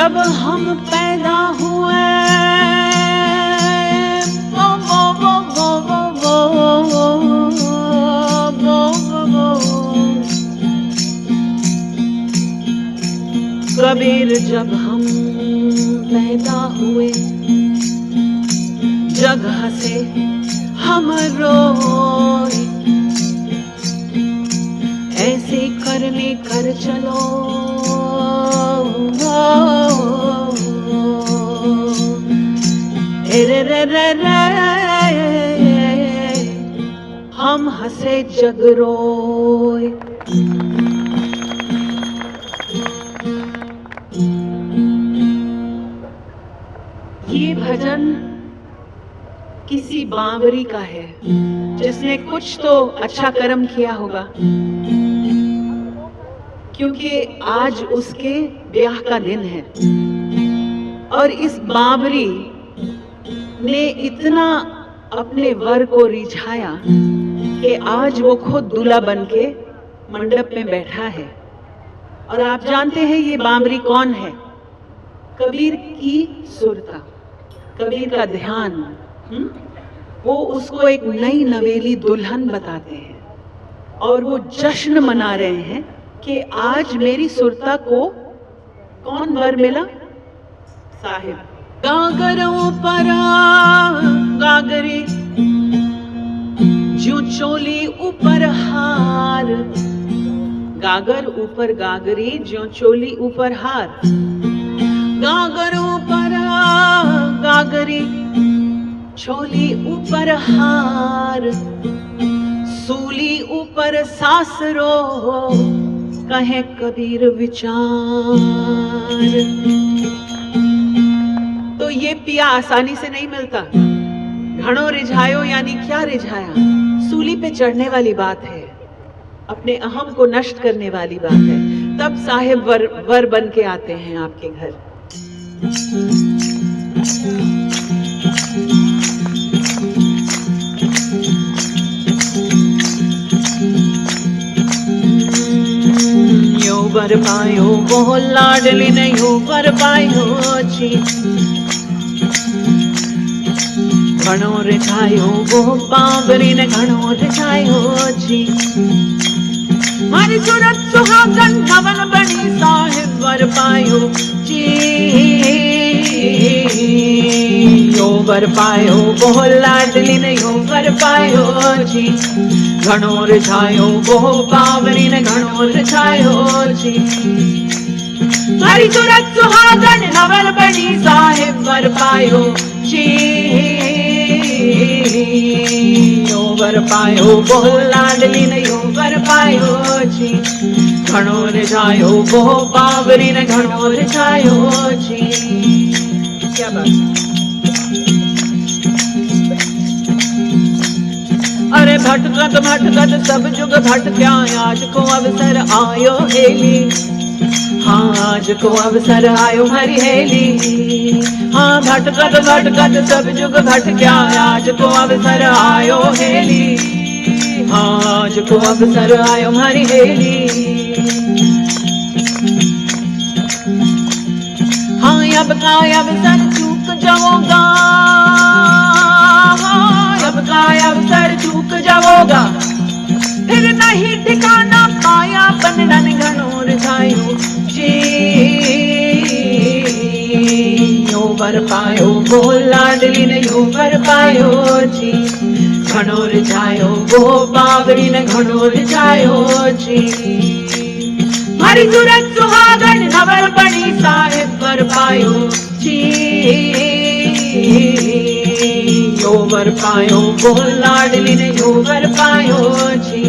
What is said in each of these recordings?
जब हम पैदा हुए कबीर जब हम पैदा हुए जग हंसे हम रोए ऐसे करने कर चलो रे रे रे रे हम हंसे जग रोए। ये भजन किसी बावरी का है जिसने कुछ तो अच्छा कर्म किया होगा, क्योंकि आज उसके ब्याह का दिन है और इस बावरी ने इतना अपने वर को रिझाया कि आज वो खुद दूल्हा बनके मंडप में बैठा है। और आप जानते हैं ये बावरी कौन है? कबीर की सुरता, कबीर का ध्यान। वो उसको एक नई नवेली दुल्हन बताते हैं और वो जश्न मना रहे हैं कि आज मेरी सुरता को कौन वर मिला? साहिब। गागर ऊपर गागरी जो चोली ऊपर हार, गागर ऊपर गागरी जो चोली ऊपर हार, गागर ऊपर गागरी चोली ऊपर हार, सूली ऊपर सासरो कहे कबीर विचार। तो ये पिया आसानी से नहीं मिलता। घड़ों रिझायो यानी क्या रिझाया? सूली पे चढ़ने वाली बात है, अपने अहम को नष्ट करने वाली बात है। तब साहिब वर बन के आते हैं आपके घर। यो वर पायो वो लाडली ने यो वर पायो जी, घणो रिझायो वो बावरी ने घणो रिझायो जी। मारी सूरत सुहागन नवन बनी साहिब वर पायो जी, यो वर पायो वो लाडली ने यो वर पायो जी, घणो रिझायो वो बावरी ने घणो रिझायो जी। मारी सूरत सुहागन नवन बनी साहिब वर पायो जी, यो वर पायो वो लाडली ने यो वर पायो जी, घणो रिझायो वो बावरी ने घणो रिझायो जी। क्या बात। अरे भटकत भटकत सब जुग भटक्या, आज को अवसर आयो हेली, हाँ आज को अवसर आयो हरी हेली। हाँ भटकत भटकत सब जुग भटक्या, आज को अवसर आयो हेली, हाँ आज को अवसर आयो हरी हेली। हाँ अब का अवसर चूक जाओगा, हाँ अब का अवसर चूक जाओगा, फिर नहीं ठिकाना पाया बनडन घणो रिझायो जी, यो वर पायो वो लाडली ने यो वर पायो जी, घणो रिझायो वो बावरी ने घणो रिझायो जी। मारी सूरत सुहागन नवल बनी साहिब वर पायो जी, यो वर पायो वो लाडली ने यो वर पायो जी,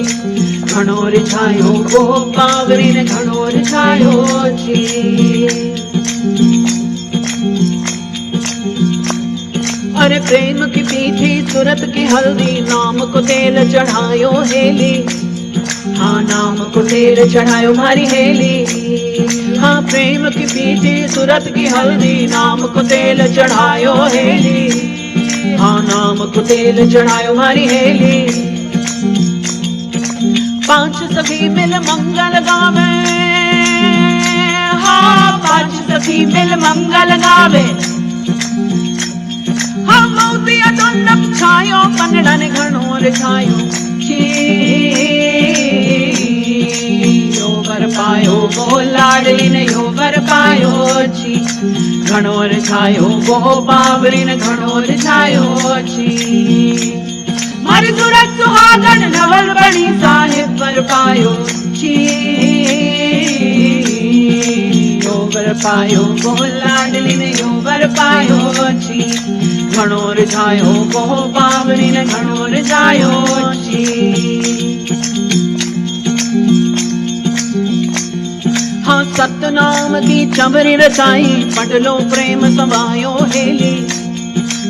घणो रिझायो वो बावरी ने घणो रिझायो जी। अरे प्रेम की पीठी सूरत की हल्दी, नाम को तेल चढ़ायो हेली, हाँ नाम को तेल चढ़ायो मारी हेली। हाँ प्रेम की पीठी सूरत की हल्दी, नाम को तेल चढ़ायो हेली, हाँ नाम को तेल चढ़ायो मारी हेली। पांच सखी मिल मंगल गावे, हाँ पांच सखी मिल मंगल गावे। हम मोतिया दुर्लभ छायो पनड़न घणो रिझायो छी। यो वर पायो वो लाडली ने यो वर पायो छी। घणो रिझायो वो बावरी ने घणो रिझायो छी। मारी सूरत सुहागन नवल बणी साहिब वर पायो छी। यो वर पायो वो लाडली ने यो वर पायो छी। घणो रिझायो वो बावरी ने घणो रिझायो छी। हाँ सतनाम की चवरी रचाई पढ़ लो प्रेम समायो हेली।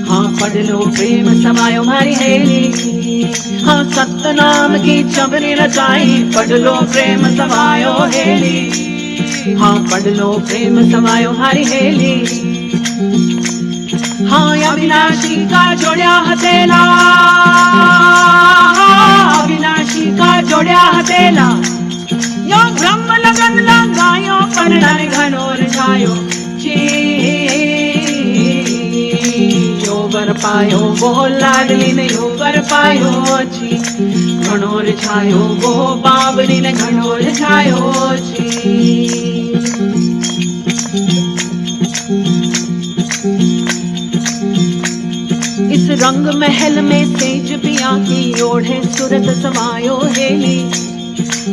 हाँ पढ़ लो प्रेम समायो मारी हेली। हाँ सतनाम की चवरी रचाई पढ़ लो प्रेम समायो हेली। हाँ पढ़ लो प्रेम समायो मारी हेली। हाँ अविनाशी का जोड़या हथेला। हाँ अविनाशी का जोड़या हथेला। यो ब्रह्म लगन लगायो पनड़न घणो रिझायो छी। यो वर पायो वो लाडली ने यो वर पायो छी। घणो रिझायो वो बावरी ने घणो रिझायो छी। इस रंग महल में सेज पिया की ओढ़े सूरत समायो हेली।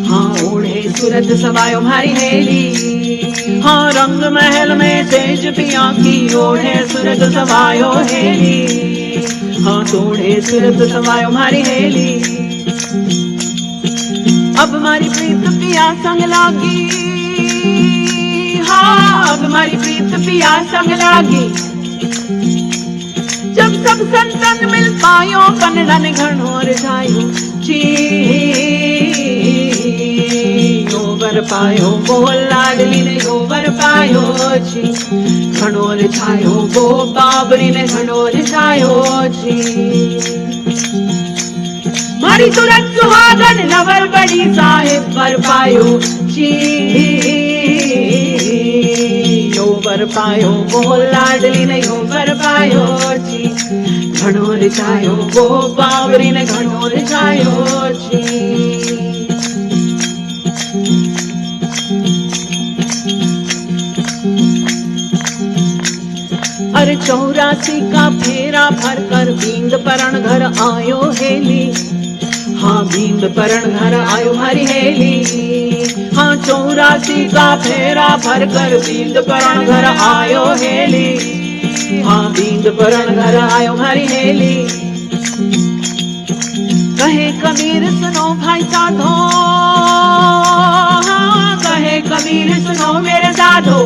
हाँ ओढ़े सूरत समायो मारी हेली। हाँ रंग महल में सेज पिया की ओढ़े सूरत समायो हेली। हाँ ओढ़े सूरत समायो मारी हेली। अब मारी प्रीत पिया संग लागी। हाँ अब मारी प्रीत पिया संग लागी। जब सब संतन मिल पायो पनड़न घणो रिझायो छी। यो वर पायो वो लाडली ने यो वर पायो छी। घणो रिझायो वो बावरी ने घणो रिझायो छी। मारी सूरत सुहागन नवल बड़ी साहिब वर पायो छी। यो वर पायो वो लाडली ने यो वर पायो छी। घणो रिझायो वो बावरी ने घणो रिझायो छी। अरे 84 का फेरा भरकर बींद परण घर आयो हेली। हाँ बींद परण घर आयो हरी हेली। हाँ 84 का फेरा भरकर बींद परण घर आयो हेली। हाँ बींद परण घर आयो हरी हेली। कहे कबीर सुनो भाई साधो। हाँ कहे कबीर सुनो मेरे साधो।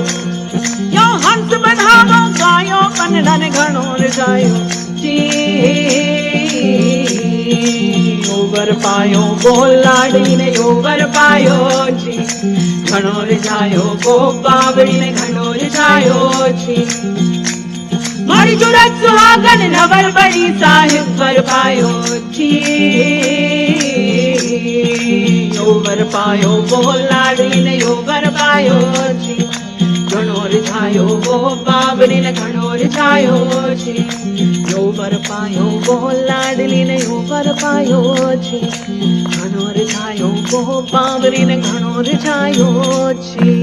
यो हंस बधावो गायो पनड़न घणो रिझायो छी। यो वर पायो वो लाडली ने यो वर पायो छी। घणो रिझायो वो बावरी ने घणो रिझायो छी। मारी सूरत सुहागन नवल बड़ी साहिब वर पायो छी। यो वर पायो वो लाडली ने यो वर पायो छी। घणो रिझायो वो बावरी ने घणो रिझायो छी। यो वर पायो वो लाडली ने यो वर पायो छी। घणो रिझायो वो बावरी ने घणो रिझायो छी।